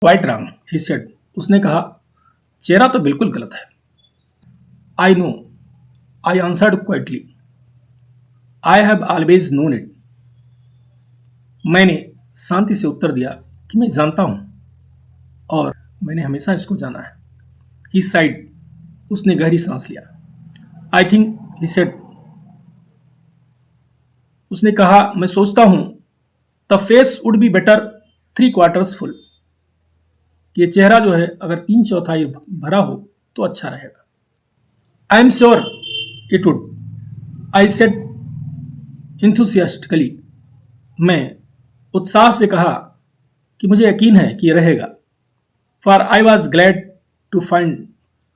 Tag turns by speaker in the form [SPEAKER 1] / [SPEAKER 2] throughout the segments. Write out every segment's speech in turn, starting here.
[SPEAKER 1] Quite wrong ही said. उसने कहा, चेहरा तो बिल्कुल गलत है। I know, I answered quietly. I have always known it. मैंने शांति से उत्तर दिया कि मैं जानता हूं और मैंने हमेशा इसको जाना है। ही साइड। उसने गहरी सांस लिया। I think he said. उसने कहा, मैं सोचता हूं the face would be better 3/4 full. ये चेहरा जो है अगर 3/4 भरा हो तो अच्छा रहेगा। I am sure it would, I said enthusiastically. मैं उत्साह से कहा कि मुझे यकीन है कि यह रहेगा। For I was glad to find,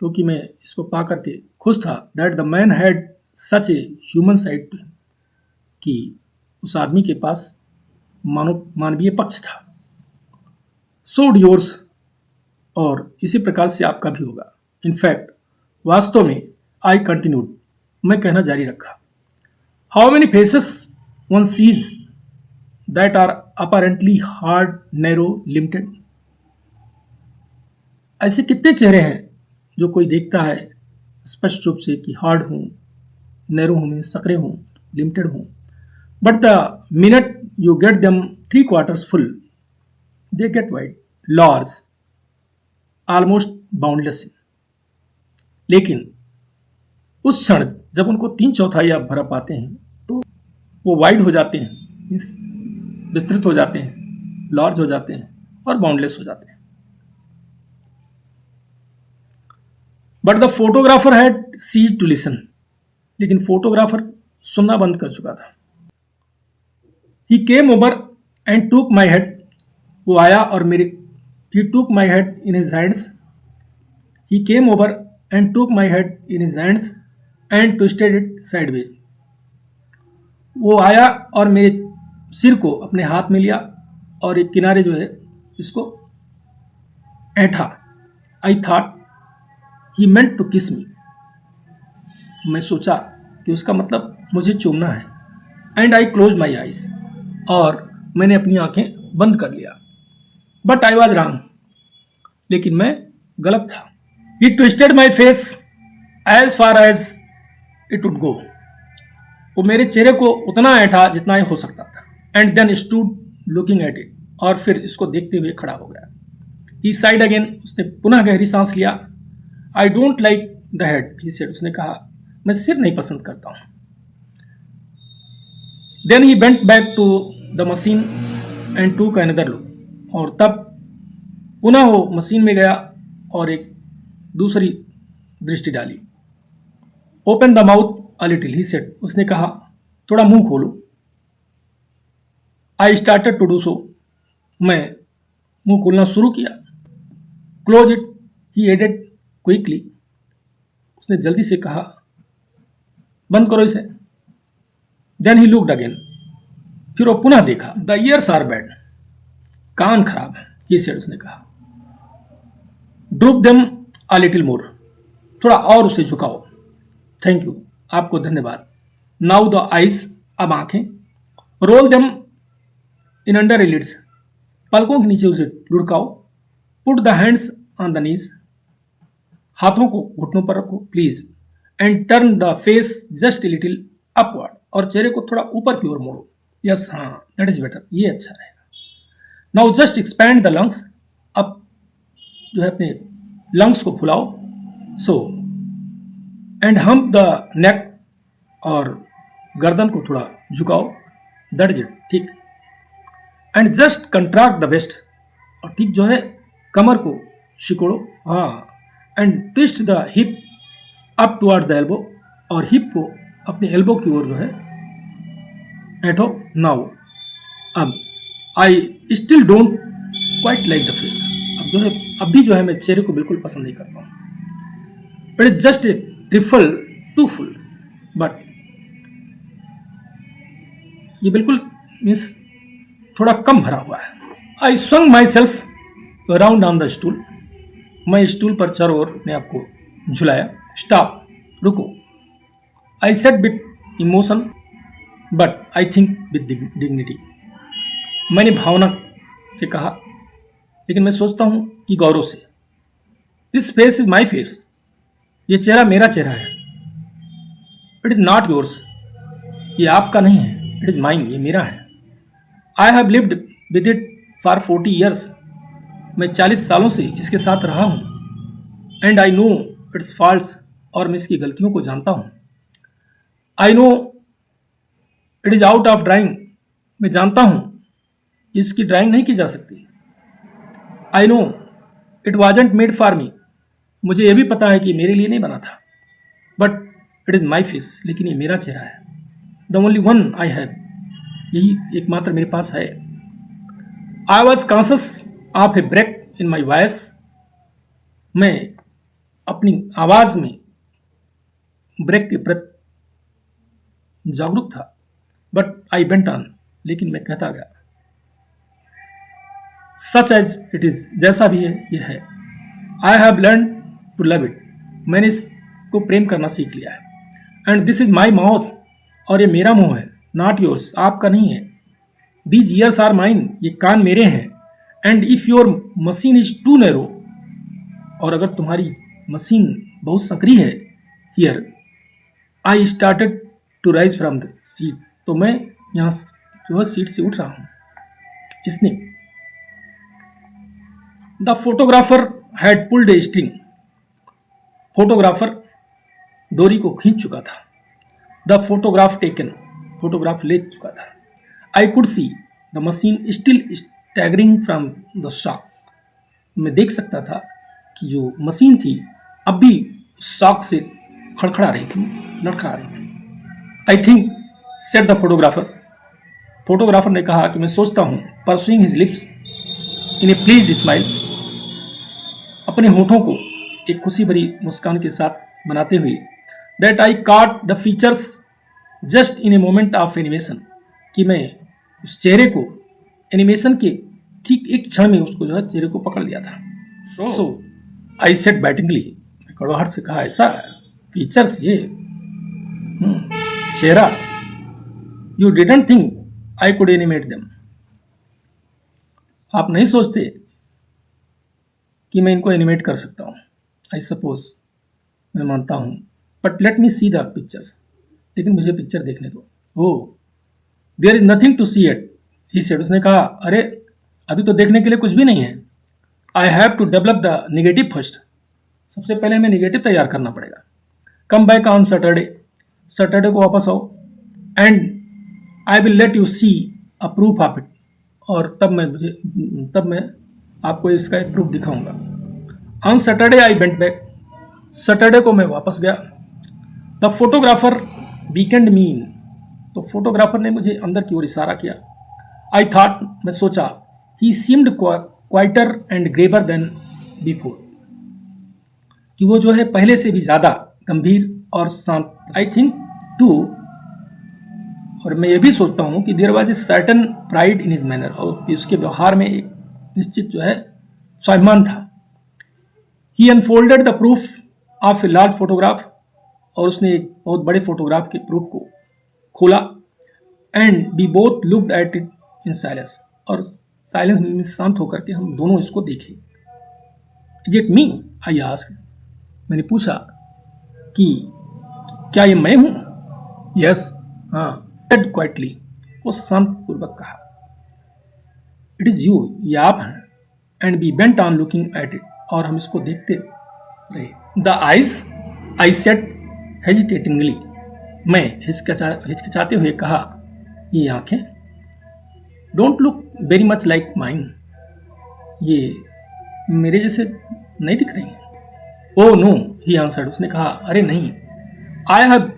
[SPEAKER 1] क्योंकि मैं इसको पा करके खुश था, that the man had such a human side to him, कि उस आदमी के पास मानवीय पक्ष था। सो वुड योर्स, और इसी प्रकार से आपका भी होगा। इनफैक्ट, वास्तव में, आई कंटिन्यूड, मैं कहना जारी रखा, how many faces one sees that are apparently hard, narrow, limited. ऐसे कितने चेहरे हैं जो कोई देखता है स्पष्ट रूप से कि हार्ड हूं, नैरो हूं, सकरे हूं, लिमिटेड हूं, but the minute you get them 3/4 full, they get wide, large, almost boundless. लेकिन उस क्षण जब उनको 3/4 आप भरा पाते हैं तो वो वाइड हो जाते हैं, विस्तृत हो जाते हैं, लार्ज हो जाते हैं और बाउंडलेस हो जाते हैं। But the photographer had ceased to listen. लेकिन फोटोग्राफर सुनना बंद कर चुका था। ही came over and took my head. वो आया और मेरे, he took my head in his hands. He came over and took my head in his hands and twisted it sideways. वो आया और मेरे सिर को अपने हाथ में लिया और एक किनारे जो है इसको ऐंठा। I thought he meant to किस मी। मैं सोचा कि उसका मतलब मुझे चूमना है। And I close my eyes, और मैंने अपनी आंखें बंद कर लिया। बट आई वॉज रॉन्ग, लेकिन मैं गलत था। He twisted my face as far as it would go. वो मेरे चेहरे को उतना ऐंठा जितना ही हो सकता था। And then stood looking at it, और फिर इसको देखते हुए खड़ा हो गया। He sighed again. उसने पुनः गहरी सांस लिया। I don't like the head, he said. उसने कहा, मैं सिर नहीं पसंद करता हूं। Then he bent back to the machine and took another look. और तब पुनः वो मशीन में गया और एक दूसरी दृष्टि डाली। Open the mouth a little, he said. उसने कहा, थोड़ा मुंह खोलो। I started to do so. मैं मुंह खोलना शुरू किया। Close it, he added quickly. उसने जल्दी से कहा, बंद करो इसे। Then he looked again. फिर वो पुनः देखा। द ईयर्स आर बैड, कान खराब है, ही सेड। उसने कहा, droop them a little more, थोड़ा और उसे झुकाओ। थैंक यू, आपको धन्यवाद। नाउ द आईज, अब आंखें। Roll them in under eyelids, पलकों के नीचे उसे लुढ़काओ। Put the hands on the knees, हाथों को घुटनों पर रखो please. And turn the face just a little upward, और चेहरे को थोड़ा ऊपर की ओर मोड़ो। यस, हाँ, दैट इज बेटर, ये अच्छा रहेगा। Now just expand the lungs, अब जो है अपने लंग्स को फुलाओ। So and hump the neck, और गर्दन को थोड़ा झुकाओ। दैट इज इट, ठीक। And just contract the waist, और ठीक जो है कमर को सिकोड़ो, हाँ। And twist the hip up toward the elbow, और हिप को अपने एल्बो की ओर जो है ऐठो। नाउ अब I still don't quite like the face. अब जो है, अब भी जो है मैं चेहरे को बिल्कुल पसंद नहीं करता हूँ। It is just a trifle too full, but ये बिल्कुल मीन्स थोड़ा कम भरा हुआ है। I swung my self around on the stool. मैं स्टूल पर चारों ओर अपने आप को झुलाया। स्टॉप, रुको। I said with emotion but I think with dignity. मैंने भावना से कहा, लेकिन मैं सोचता हूँ कि गौरव से। This face is my face, ये चेहरा मेरा चेहरा है। इट इज़ नॉट योर्स, ये आपका नहीं है। इट इज़ माइन, ये मेरा है। I have lived with it for 40 years, मैं 40 सालों से इसके साथ रहा हूँ। And I know it's faults, और मैं इसकी गलतियों को जानता हूँ। I know it is out of drawing, मैं जानता हूँ कि इसकी ड्राइंग नहीं की जा सकती। I know it wasn't made for me, मुझे यह भी पता है कि मेरे लिए नहीं बना था। But it is my face, लेकिन ये मेरा चेहरा है। The only one I have, यही एकमात्र मेरे पास है। I was conscious of a break in my voice, मैं अपनी आवाज़ में ब्रेक के प्रति जागरूक था। बट आई वेंट ऑन, लेकिन मैं कहता गया। सच एज इट इज़, जैसा भी है ये है। I have learn to love it, मैंने इसको प्रेम करना सीख लिया है। And this is my mouth, और ये मेरा मुंह है। नॉट योर्स, आपका नहीं है। दीज ईयर्स आर माइन, ये कान मेरे हैं। And if your machine is too narrow, और अगर तुम्हारी मशीन बहुत संकरी है, here I started to rise from the seat, तो मैं यहाँ जो है सीट से उठ रहा हूँ। इसने the photographer had pulled a string, photographer डोरी को खींच चुका था। द फोटोग्राफ टेकन, फोटोग्राफ ले चुका था। I could see the machine still staggering from the shock, मैं देख सकता था कि जो मशीन थी अब भी शॉक से खड़खड़ा रही थी, लड़खड़ा रही थी। I think said the photographer, photographer ने कहा कि मैं सोचता हूँ, परसुइंग हिज लिप्स इन ए प्लीज्ड स्माइल, अपने होठों को एक खुशी भरी मुस्कान के साथ बनाते हुए, that I caught the features just in a moment of animation, कि मैं उस चेहरे को एनिमेशन के ठीक एक क्षण में उसको जो है चेहरे को पकड़ लिया था। सो आई सेड बैटिंगली, कड़वाहट से कहा, ऐसा फीचर्स ये चेहरा, you didn't think I could animate them, आप नहीं सोचते कि मैं इनको एनिमेट कर सकता हूँ। आई सपोज, मैं मानता हूँ। But let me see the pictures, लेकिन मुझे पिक्चर देखने दो। Oh there is nothing to see it, he said, उसने कहा, अरे अभी तो देखने के लिए कुछ भी नहीं है। I have to develop the negative first, सबसे पहले हमें निगेटिव तैयार करना पड़ेगा। Come back on Saturday, Saturday को वापस आओ। And I will let you see a proof of it, और तब मैं आपको इसका एक प्रूफ दिखाऊंगा। On Saturday I went back, Saturday को मैं वापस गया। The photographer weekend me in, तो फोटोग्राफर ने मुझे अंदर की ओर इशारा किया। आई थॉट, मैं सोचा, he seemed quieter and graver than before, कि वो जो है पहले से भी ज़्यादा गंभीर और शांत। आई थिंक टू, और मैं ये भी सोचता हूँ कि there was a certain pride in his manner, और उसके व्यवहार में एक निश्चित जो है स्वाभिमान था। He unfolded the proof of a large photograph, और उसने एक बहुत बड़े फोटोग्राफ के प्रूफ को खोला। And we both looked at it in silence, और साइलेंस में शांत होकर के हम दोनों इसको देखे। Is it me, I asked, मैंने पूछा कि क्या ये मैं हूँ? यस, हाँ, सेड क्वाइटली, वो शांत पूर्वक कहा। इट इज़ यू, ये आप हैं। And we went on looking at it, और हम इसको देखते रहे। The eyes, I said hesitatingly, मैं हिचकिचाते हुए कहा, ये आंखें don't look very much like mine, ये मेरे जैसे नहीं दिख रही। ओ नो, ही आंसर्ड, उसने कहा, अरे नहीं, आई हैव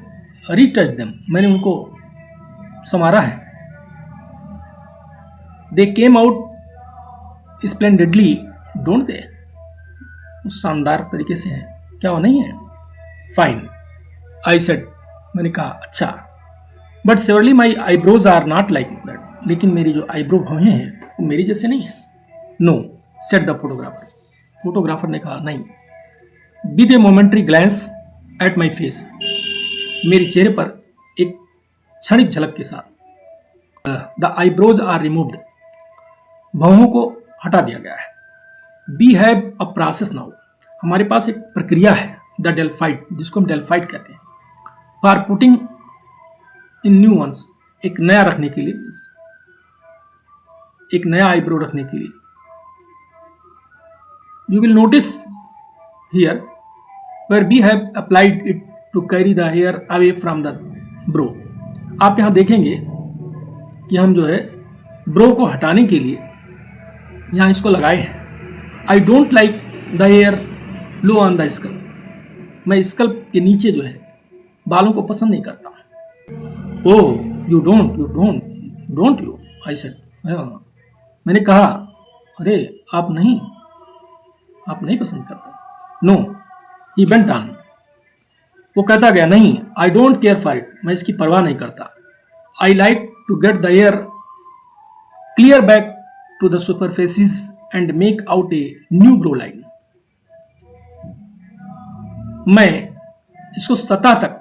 [SPEAKER 1] रीटच्ड देम, मैंने उनको संवारा है। दे केम आउट स्प्लेंडेडली, डोंट दे, उस शानदार तरीके से है, क्या वो नहीं है? फाइन, आई सेड, मैंने कहा, अच्छा, but surely my eyebrows are not like that, लेकिन मेरी जो आईब्रो भवें हैं वो मेरी जैसे नहीं है। No, said the photographer, photographer ने कहा, नहीं। With a momentary glance at my face, मेरे चेहरे पर एक क्षणिक झलक के साथ, द आईब्रोज आर रिमूव्ड, भौहों को हटा दिया गया है। We have a process now, हमारे पास एक प्रक्रिया है, द डेल्फाइट, जिसको हम डेल्फाइट कहते हैं, for putting in new ones, एक नया रखने के लिए, एक नया आईब्रो रखने के लिए। You will notice here where we have applied it to carry the hair away from the brow. आप यहाँ देखेंगे कि हम जो है ब्रो को हटाने के लिए यहाँ इसको लगाए हैं। I don't like the hair low on the skull, मैं स्कल के नीचे जो है बालों को पसंद नहीं करता। Oh you don't you, I said, मैंने कहा अरे आप नहीं पसंद करते। नो, ही वेंट ऑन, वो कहता गया, नहीं, I don't care for it, मैं इसकी परवाह नहीं करता। I like to get the air clear back to the superficies and make out a new brow line. मैं इसको सतह तक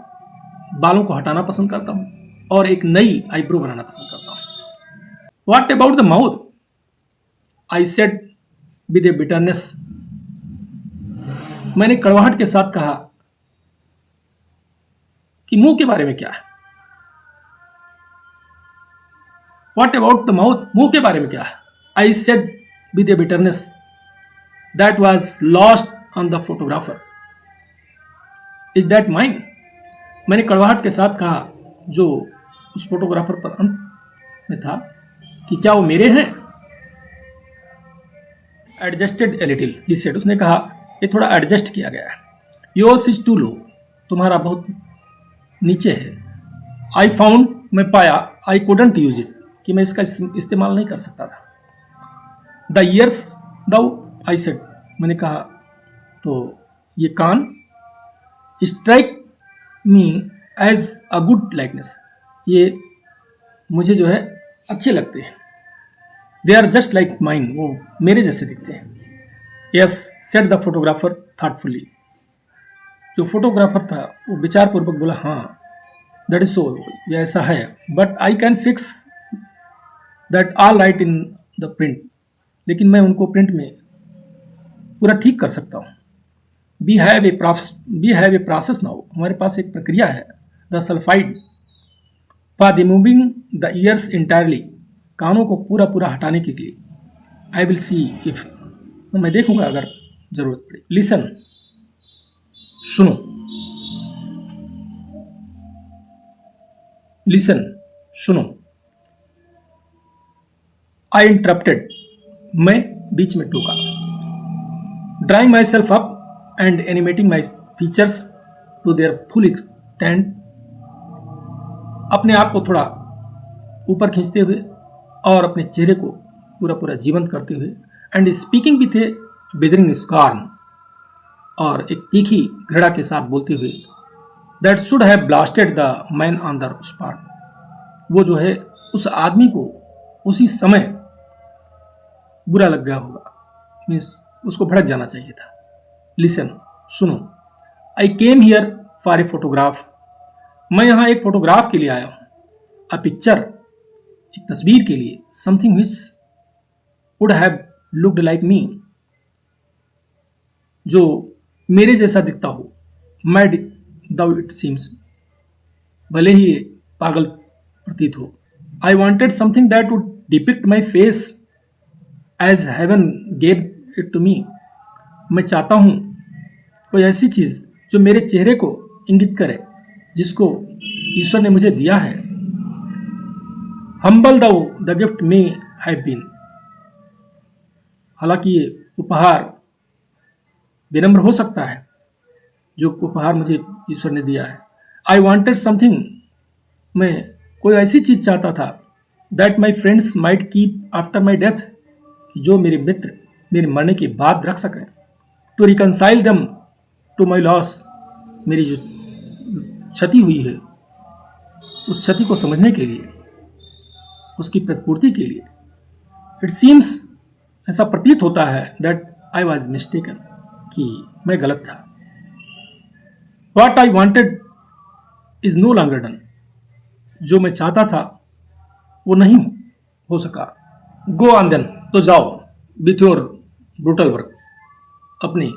[SPEAKER 1] बालों को हटाना पसंद करता हूं और एक नई आईब्रो बनाना पसंद करता हूं। What about the mouth, I said with A bitterness, मैंने कड़वाहट के साथ कहा कि मुंह के बारे में क्या है। व्हाट अबाउट द माउथ, मुंह के बारे में क्या है। आई said with A bitterness that was lost on the photographer, is that mine, मैंने कड़वाहट के साथ कहा जो उस फोटोग्राफर पर अंत में था कि क्या वो मेरे हैं। Adjusted a little, he said, उसने कहा ये थोड़ा एडजस्ट किया गया है। योर्स इज टू लो, तुम्हारा बहुत नीचे है। आई फाउंड, मैं पाया, आई कुडंट यूज इट, कि मैं इसका इस्तेमाल नहीं कर सकता था। The ears though, I said, मैंने कहा तो ये कान, strike me as a good likeness, ये मुझे जो है अच्छे लगते हैं। They are just like mine, वो मेरे जैसे दिखते हैं। Yes, said the photographer thoughtfully, जो फोटोग्राफर था वो विचारपूर्वक बोला, हाँ दैट इज सो, ये ऐसा है, but I can fix that all right in the print, लेकिन मैं उनको प्रिंट में पूरा ठीक कर सकता हूँ। We have a process now, हमारे पास एक प्रक्रिया है, the sulphide, for removing the ears entirely, कानों को पूरा हटाने के लिए। आई विल सी इफ, तो मैं देखूंगा अगर जरूरत पड़े। लिसन, सुनो, लिसन, सुनो। आई इंटरप्टेड, मैं बीच में टोका। Drawing myself up and animating my features to their full extent, अपने आप को थोड़ा ऊपर खींचते हुए और अपने चेहरे को पूरा जीवंत करते हुए, and speaking with a withering scorn, और एक तीखी घृणा के साथ बोलते हुए, that should have blasted the man on the spot, वो जो है उस आदमी को उसी समय बुरा लग गया होगा, मीन्स उसको भड़क जाना चाहिए था। लिसन, सुनो। I came here for a photograph, मैं यहाँ एक फोटोग्राफ के लिए आया हूँ। अ पिक्चर, एक तस्वीर के लिए। Something which would have looked like me, जो मेरे जैसा दिखता हो। मैड दाउ इट सीम्स, भले ही पागल प्रतीत हो। I wanted something that would depict my face as heaven gave it to me, मैं चाहता हूँ कोई ऐसी चीज़ जो मेरे चेहरे को इंगित करे, जिसको ईश्वर ने मुझे दिया है। Humble though the gift may have been, हालांकि ये उपहार विनम्र हो सकता है, जो उपहार मुझे ईश्वर ने दिया है। आई वॉन्टेड समथिंग, मैं कोई ऐसी चीज़ चाहता था, that my friends might keep after my death, जो मेरे मित्र मेरे मरने के बाद रख सकें। To reconcile them to my loss, मेरी जो क्षति हुई है उस क्षति को समझने के लिए, उसकी प्रतिपूर्ति के लिए। इट सीम्स, ऐसा प्रतीत होता है, दैट आई वॉज मिस्टेकन, कि मैं गलत था। What I wanted is no longer done, जो मैं चाहता था वो नहीं हो सका। गो ऑन देन, तो जाओ विथ योर ब्रूटल वर्क, अपने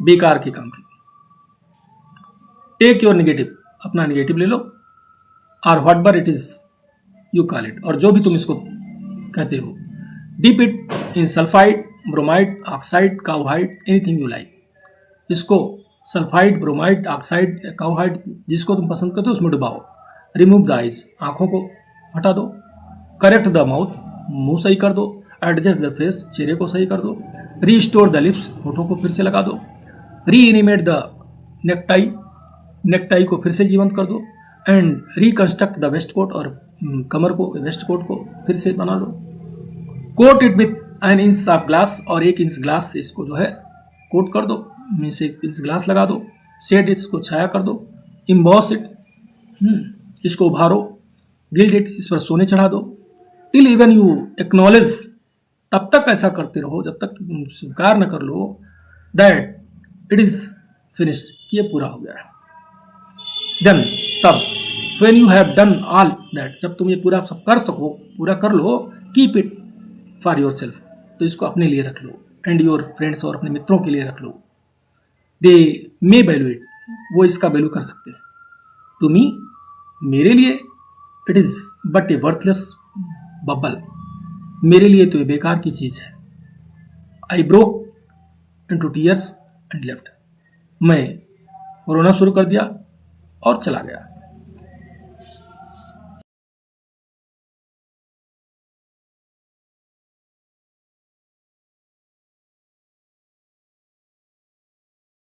[SPEAKER 1] बेकार के काम की। टेक योर नेगेटिव, अपना नेगेटिव ले लो, और whatever it is you call it, और जो भी तुम इसको कहते हो, dip it in sulphide, bromide, oxide, cowhide, anything you like. इसको सल्फाइड, ब्रोमाइड, ऑक्साइड, काउहाइड, जिसको तुम पसंद करते हो उसमें डुबाओ। रिमूव द आइज, आंखों को हटा दो। करेक्ट द माउथ, मुंह सही कर दो। एडजस्ट द फेस, चेहरे को सही कर दो। रीस्टोर द लिप्स, होठों को फिर से लगा दो। री एनिमेट द नेकटाई, नेकटाई को फिर से जीवंत कर दो। And reconstruct the waistcoat, और कमर को, वेस्ट कोट को फिर से बना लो। Coat it with an inch of glass, और 1 इंच ग्लास से इसको जो है कोट कर दो, मीन्स 1 इंच ग्लास लगा दो। शेड, इसको छाया कर दो। इम्बॉस इट, इसको उभारो। गिल्ड इट, इस पर सोने चढ़ा दो। टिल इवन यू एक्नॉलेज, तब तक ऐसा करते रहो जब तक तुम स्वीकार न कर लो दैट इट इज फिनिश्ड, कि ये पूरा हो गया है। देन, तब, when you have done all that, जब तुम ये पूरा सब कर सको, पूरा कर लो, keep it for yourself, तो इसको अपने लिए रख लो। एंड योर फ्रेंड्स, और अपने मित्रों के लिए रख लो। दे मे वैल्यू इट, वो इसका वैल्यू कर सकते हैं। टू मी, मेरे लिए, it is but A worthless bubble, मेरे लिए तो ये बेकार की चीज है। I broke into tears and left, मैं रोना शुरू कर दिया और चला गया।